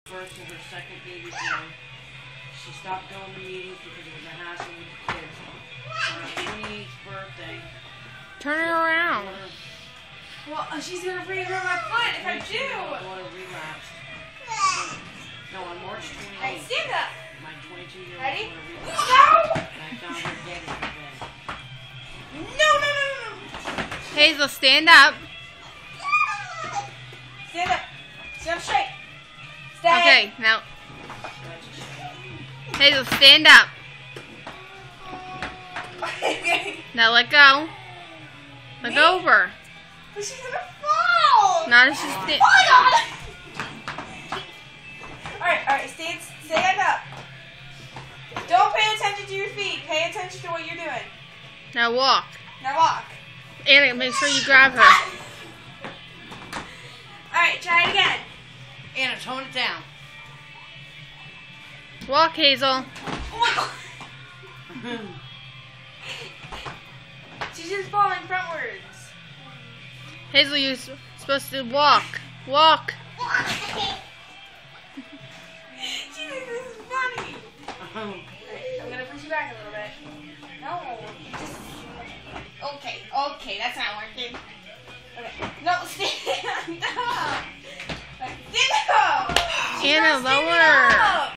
First of her second baby boy. She stopped going to meetings because it was a hassle with the kids. On her 28th birthday. Turn her around. Well, she's gonna breathe on my foot if I do. My daughter relapsed. No, on March 28th. Alright, stand up. My 22-year-old Ready? daughter No! relapsed. And I found her dead in her bed. No. Hazel, stand up. Stand up. Stand up straight. Stay. Okay, now, That's a shame. Hazel, stand up. Okay. Now let go. Let go of her. But she's gonna fall. Not if she's stand. Oh my god. Alright, stand up. Don't pay attention to your feet. Pay attention to what you're doing. Now walk. Now walk. Anna, make sure you grab her. Alright, try it again. Anna, tone it down. Walk, Hazel. Oh my god. She's just falling frontwards. Hazel, you're supposed to walk. Walk. She thinks this is funny. Alright, I'm gonna push you back a little bit. No, just... Okay, that's not working. Okay, no, stand up. Stand up. She's Anna, not standing lower. up.